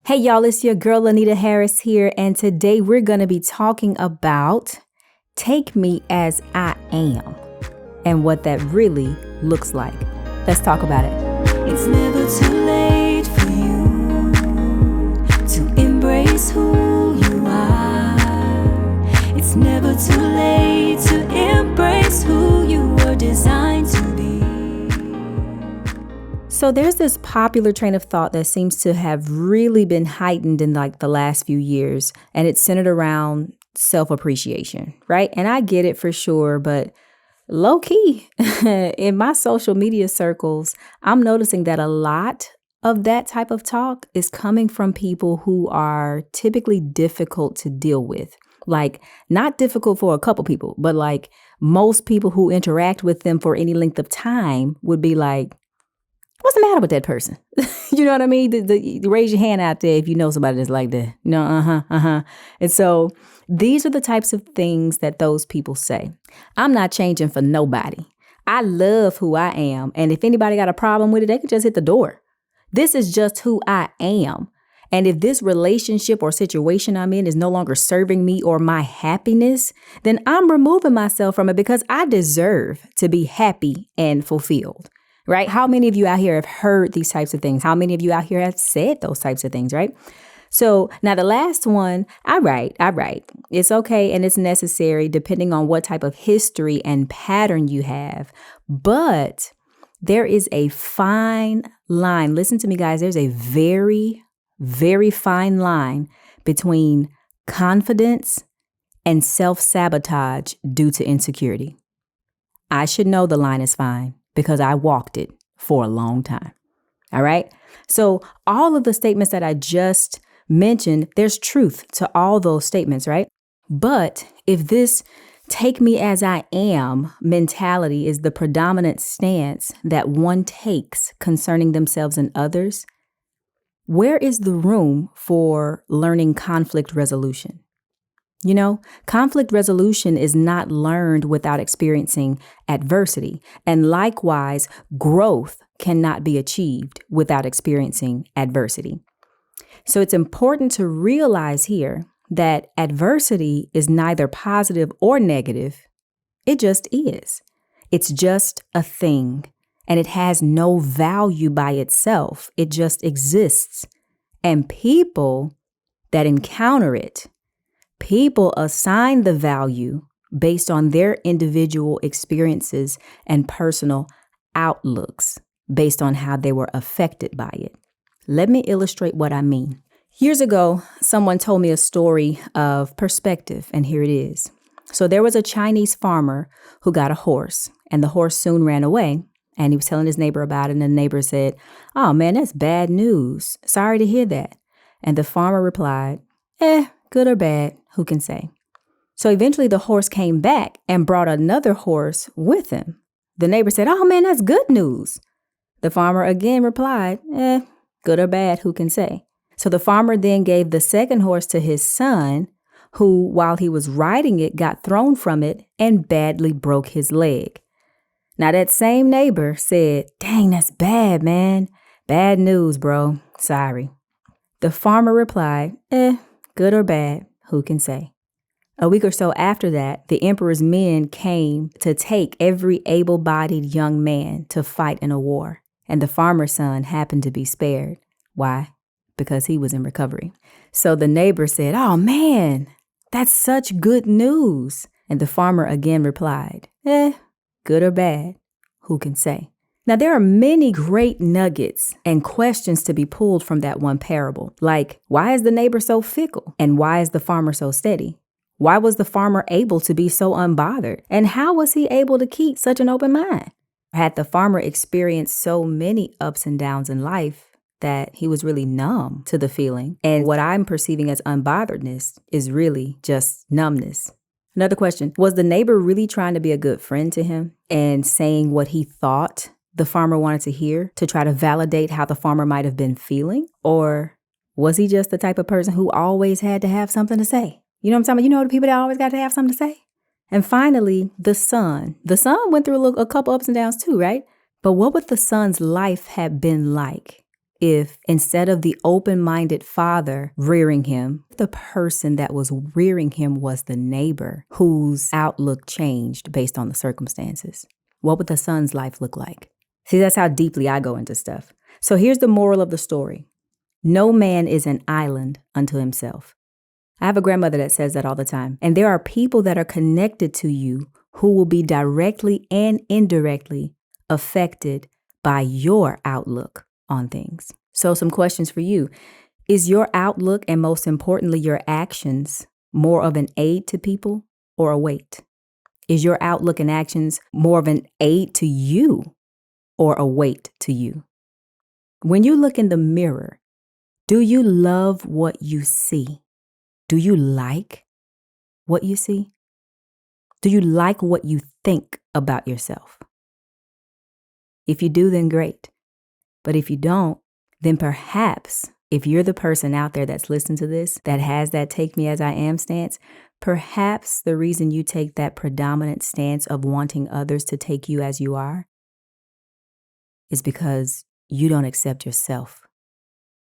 Hey y'all, it's your girl Lenita Harris here, and today we're going to be talking about Take Me As I Am and what that really looks like. Let's talk about it. It's never too late for you to embrace who you are. It's never too late to embrace who you were designed to be. So there's this popular train of thought that seems to have really been heightened in like the last few years, and it's centered around self-appreciation, right? And I get it for sure, but low-key, in my social media circles, I'm noticing that a lot of that type of talk is coming from people who are typically difficult to deal with. Like, not difficult for a couple people, but like most people who interact with them for any length of time would be like, what's the matter with that person? You know what I mean? Raise your hand out there if you know somebody that's like that. And so these are the types of things that those people say. I'm not changing for nobody. I love who I am. And if anybody got a problem with it, they can just hit the door. This is just who I am. And if this relationship or situation I'm in is no longer serving me or my happiness, then I'm removing myself from it because I deserve to be happy and fulfilled. Right? How many of you out here have heard these types of things? How many of you out here have said those types of things, right? So now the last one, I write. It's okay and it's necessary depending on what type of history and pattern you have. But there is a fine line. Listen to me, guys. There's a very, very fine line between confidence and self-sabotage due to insecurity. I should know the line is fine, because I walked it for a long time. All right. So all of the statements that I just mentioned, there's truth to all those statements, right? But if this take me as I am mentality is the predominant stance that one takes concerning themselves and others, where is the room for learning conflict resolution? You know, conflict resolution is not learned without experiencing adversity. And likewise, growth cannot be achieved without experiencing adversity. So it's important to realize here that adversity is neither positive or negative. It just is. It's just a thing, and it has no value by itself. It just exists. And people that encounter it, people assign the value based on their individual experiences and personal outlooks based on how they were affected by it. Let me illustrate what I mean. Years ago, someone told me a story of perspective, and here it is. So there was a Chinese farmer who got a horse, and the horse soon ran away, and he was telling his neighbor about it, and the neighbor said, "Oh man, that's bad news. Sorry to hear that." And the farmer replied, good or bad, who can say? So eventually the horse came back and brought another horse with him. The neighbor said, "Oh man, that's good news." The farmer again replied, good or bad, who can say? So the farmer then gave the second horse to his son, who, while he was riding it, got thrown from it and badly broke his leg. Now that same neighbor said, "Dang, that's bad, man. Bad news, bro. Sorry." The farmer replied, good or bad, who can say? A week or so after that, the emperor's men came to take every able-bodied young man to fight in a war. And the farmer's son happened to be spared. Why? Because he was in recovery. So the neighbor said, "Oh man, that's such good news." And the farmer again replied, good or bad, who can say? Now, there are many great nuggets and questions to be pulled from that one parable. Like, why is the neighbor so fickle? And why is the farmer so steady? Why was the farmer able to be so unbothered? And how was he able to keep such an open mind? Had the farmer experienced so many ups and downs in life that he was really numb to the feeling? And what I'm perceiving as unbotheredness is really just numbness. Another question, was the neighbor really trying to be a good friend to him and saying what he thought the farmer wanted to hear to try to validate how the farmer might have been feeling? Or was he just the type of person who always had to have something to say? You know what I'm talking about? You know the people that always got to have something to say? And finally, the son. The son went through a couple ups and downs too, right? But what would the son's life have been like if instead of the open-minded father rearing him, the person that was rearing him was the neighbor whose outlook changed based on the circumstances? What would the son's life look like? See, that's how deeply I go into stuff. So here's the moral of the story. No man is an island unto himself. I have a grandmother that says that all the time. And there are people that are connected to you who will be directly and indirectly affected by your outlook on things. So some questions for you. Is your outlook and most importantly, your actions more of an aid to people or a weight? Is your outlook and actions more of an aid to you or a weight to you? When you look in the mirror, do you love what you see? Do you like what you see? Do you like what you think about yourself? If you do, then great. But if you don't, then perhaps if you're the person out there that's listening to this, that has that take me as I am stance, perhaps the reason you take that predominant stance of wanting others to take you as you are is because you don't accept yourself.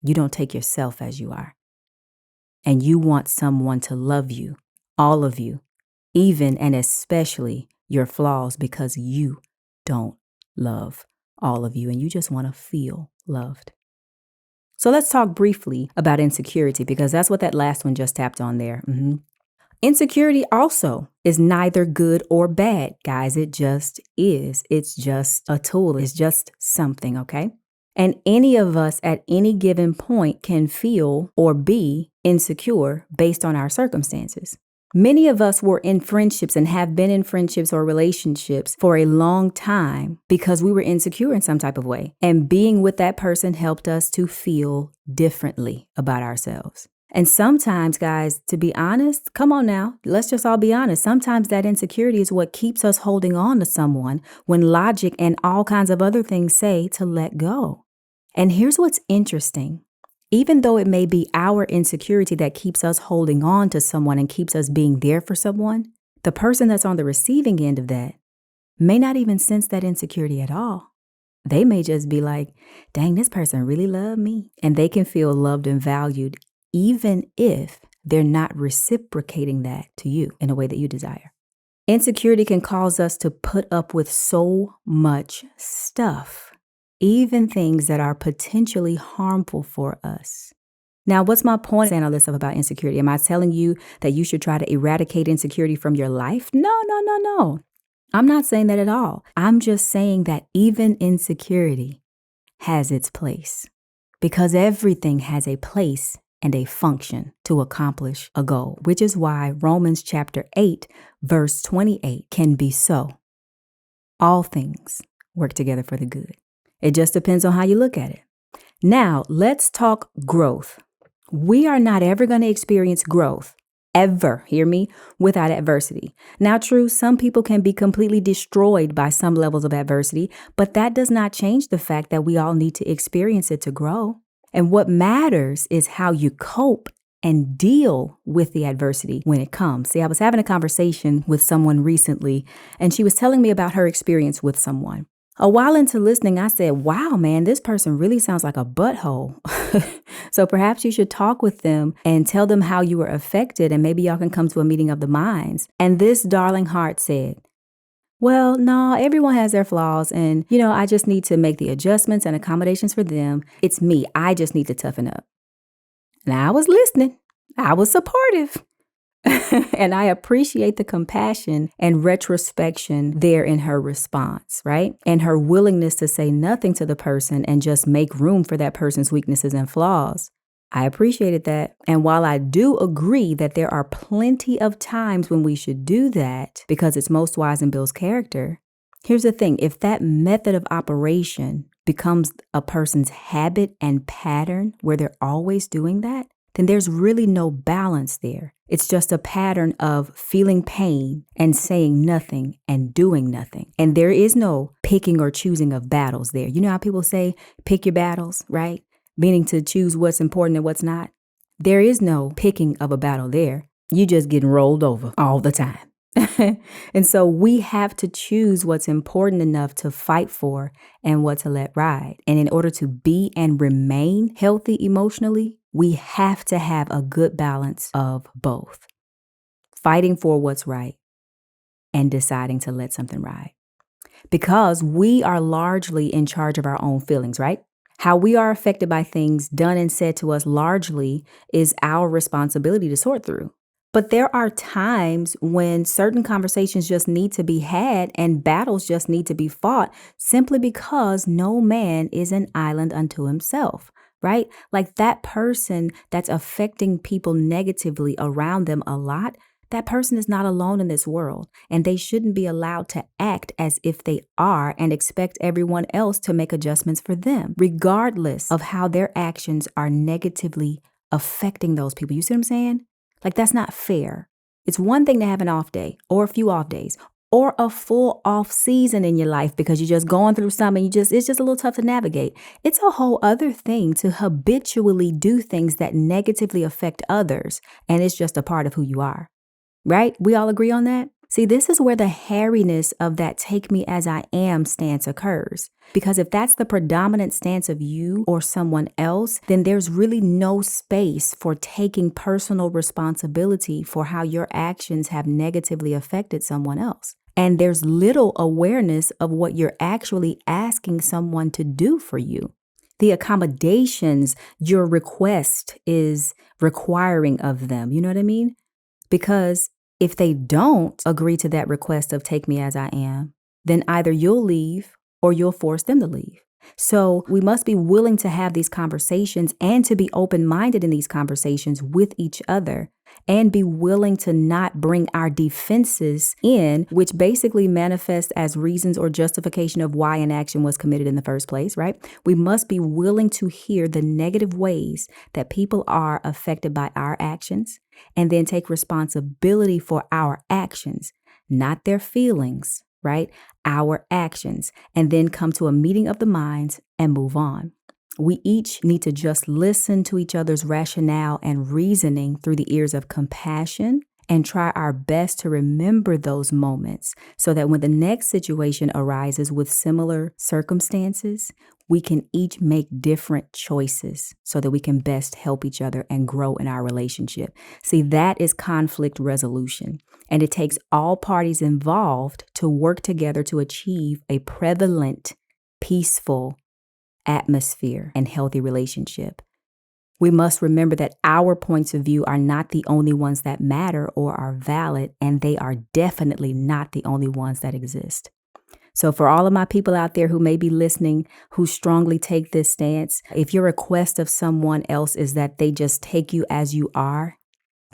You don't take yourself as you are. And you want someone to love you, all of you, even and especially your flaws, because you don't love all of you and you just want to feel loved. So let's talk briefly about insecurity, because that's what that last one just tapped on there. Insecurity also is neither good or bad, guys. It just is. It's just a tool. It's just something, okay? And any of us at any given point can feel or be insecure based on our circumstances. Many of us were in friendships and have been in friendships or relationships for a long time because we were insecure in some type of way. And being with that person helped us to feel differently about ourselves. And sometimes, guys, to be honest, come on now, let's just all be honest. Sometimes that insecurity is what keeps us holding on to someone when logic and all kinds of other things say to let go. And here's what's interesting. Even though it may be our insecurity that keeps us holding on to someone and keeps us being there for someone, the person that's on the receiving end of that may not even sense that insecurity at all. They may just be like, dang, this person really loved me. And they can feel loved and valued even if they're not reciprocating that to you in a way that you desire. Insecurity can cause us to put up with so much stuff, even things that are potentially harmful for us. Now, what's my point saying all this stuff about insecurity? Am I telling you that you should try to eradicate insecurity from your life? No. I'm not saying that at all. I'm just saying that even insecurity has its place, because everything has a place and a function to accomplish a goal, which is why Romans chapter 8, verse 28 can be so. All things work together for the good. It just depends on how you look at it. Now, let's talk growth. We are not ever going to experience growth, ever, hear me, without adversity. Now, true, some people can be completely destroyed by some levels of adversity, but that does not change the fact that we all need to experience it to grow. And what matters is how you cope and deal with the adversity when it comes. See, I was having a conversation with someone recently, and she was telling me about her experience with someone. A while into listening, I said, wow, man, this person really sounds like a butthole. So perhaps you should talk with them and tell them how you were affected, and maybe y'all can come to a meeting of the minds. And this darling heart said, well, no, everyone has their flaws. And, I just need to make the adjustments and accommodations for them. It's me. I just need to toughen up. Now I was listening. I was supportive. And I appreciate the compassion and retrospection there in her response, right? And her willingness to say nothing to the person and just make room for that person's weaknesses and flaws. I appreciated that. And while I do agree that there are plenty of times when we should do that because it's most wise and builds character, here's the thing. If that method of operation becomes a person's habit and pattern where they're always doing that, then there's really no balance there. It's just a pattern of feeling pain and saying nothing and doing nothing. And there is no picking or choosing of battles there. You know how people say, pick your battles, right? Meaning to choose what's important and what's not. There is no picking of a battle there. You just getting rolled over all the time. And so we have to choose what's important enough to fight for and what to let ride. And in order to be and remain healthy emotionally, we have to have a good balance of both. Fighting for what's right and deciding to let something ride. Because we are largely in charge of our own feelings, right? How we are affected by things done and said to us largely is our responsibility to sort through. But there are times when certain conversations just need to be had and battles just need to be fought simply because no man is an island unto himself, right? Like that person that's affecting people negatively around them a lot, that person is not alone in this world, and they shouldn't be allowed to act as if they are and expect everyone else to make adjustments for them, regardless of how their actions are negatively affecting those people. You see what I'm saying? Like, that's not fair. It's one thing to have an off day or a few off days or a full off season in your life because you're just going through something. It's just a little tough to navigate. It's a whole other thing to habitually do things that negatively affect others, and it's just a part of who you are. Right? We all agree on that? See, this is where the hairiness of that take me as I am stance occurs. Because if that's the predominant stance of you or someone else, then there's really no space for taking personal responsibility for how your actions have negatively affected someone else. And there's little awareness of what you're actually asking someone to do for you. The accommodations your request is requiring of them. You know what I mean? Because if they don't agree to that request of take me as I am, then either you'll leave or you'll force them to leave. So we must be willing to have these conversations and to be open-minded in these conversations with each other and be willing to not bring our defenses in, which basically manifest as reasons or justification of why an action was committed in the first place, right? We must be willing to hear the negative ways that people are affected by our actions and then take responsibility for our actions, not their feelings, right? Our actions, and then come to a meeting of the minds and move on. We each need to just listen to each other's rationale and reasoning through the ears of compassion and try our best to remember those moments so that when the next situation arises with similar circumstances, we can each make different choices so that we can best help each other and grow in our relationship. See, that is conflict resolution. And it takes all parties involved to work together to achieve a prevalent, peaceful atmosphere and healthy relationship. We must remember that our points of view are not the only ones that matter or are valid, and they are definitely not the only ones that exist. So for all of my people out there who may be listening, who strongly take this stance, if your request of someone else is that they just take you as you are,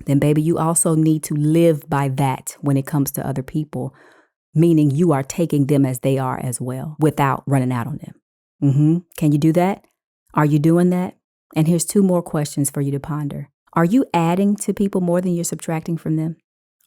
then baby, you also need to live by that when it comes to other people, meaning you are taking them as they are as well without running out on them. Can you do that? Are you doing that? And here's 2 more questions for you to ponder. Are you adding to people more than you're subtracting from them?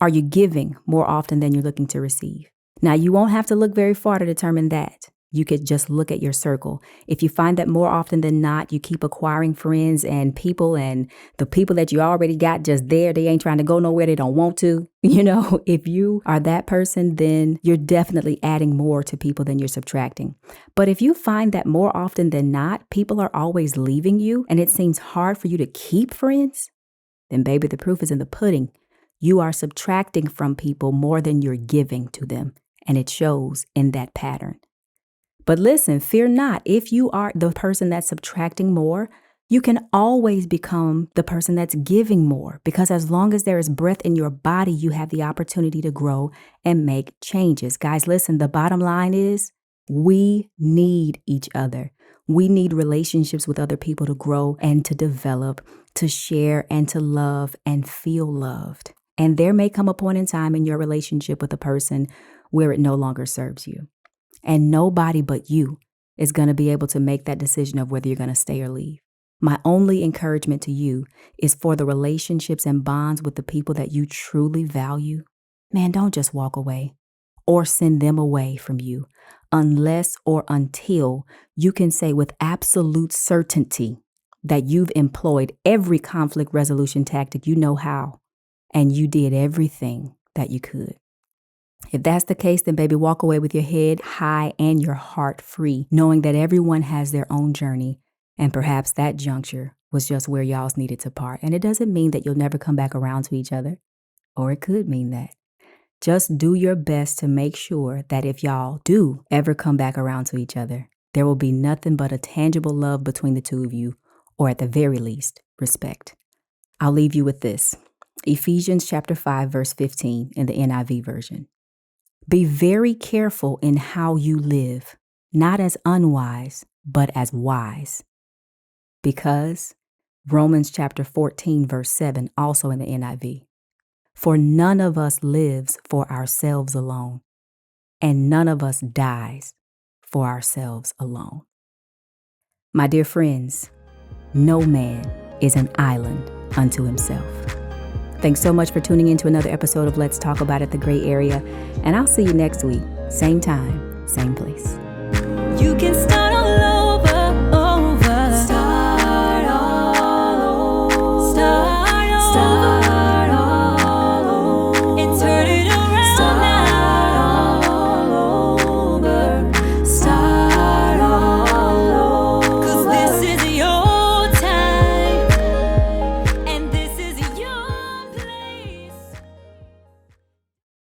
Are you giving more often than you're looking to receive? Now, you won't have to look very far to determine that. You could just look at your circle. If you find that more often than not, you keep acquiring friends and the people that you already got just there, they ain't trying to go nowhere, they don't want to. If you are that person, then you're definitely adding more to people than you're subtracting. But if you find that more often than not, people are always leaving you and it seems hard for you to keep friends, then baby, the proof is in the pudding. You are subtracting from people more than you're giving to them, and it shows in that pattern. But listen, fear not. If you are the person that's subtracting more, you can always become the person that's giving more, because as long as there is breath in your body, you have the opportunity to grow and make changes. Guys, listen, the bottom line is we need each other. We need relationships with other people to grow and to develop, to share and to love and feel loved. And there may come a point in time in your relationship with a person where it no longer serves you. And nobody but you is going to be able to make that decision of whether you're going to stay or leave. My only encouragement to you is for the relationships and bonds with the people that you truly value. Man, don't just walk away or send them away from you unless or until you can say with absolute certainty that you've employed every conflict resolution tactic you know how, and you did everything that you could. If that's the case, then baby, walk away with your head high and your heart free, knowing that everyone has their own journey. And perhaps that juncture was just where y'all's needed to part. And it doesn't mean that you'll never come back around to each other, or it could mean that. Just do your best to make sure that if y'all do ever come back around to each other, there will be nothing but a tangible love between the two of you, or at the very least, respect. I'll leave you with this. Ephesians chapter 5, verse 15 in the NIV version. Be very careful in how you live, not as unwise, but as wise. Because Romans chapter 14, verse 7, also in the NIV. For none of us lives for ourselves alone, and none of us dies for ourselves alone. My dear friends, no man is an island unto himself. Thanks so much for tuning in to another episode of Let's Talk About It, the Gray Area, and I'll see you next week, same time, same place. You can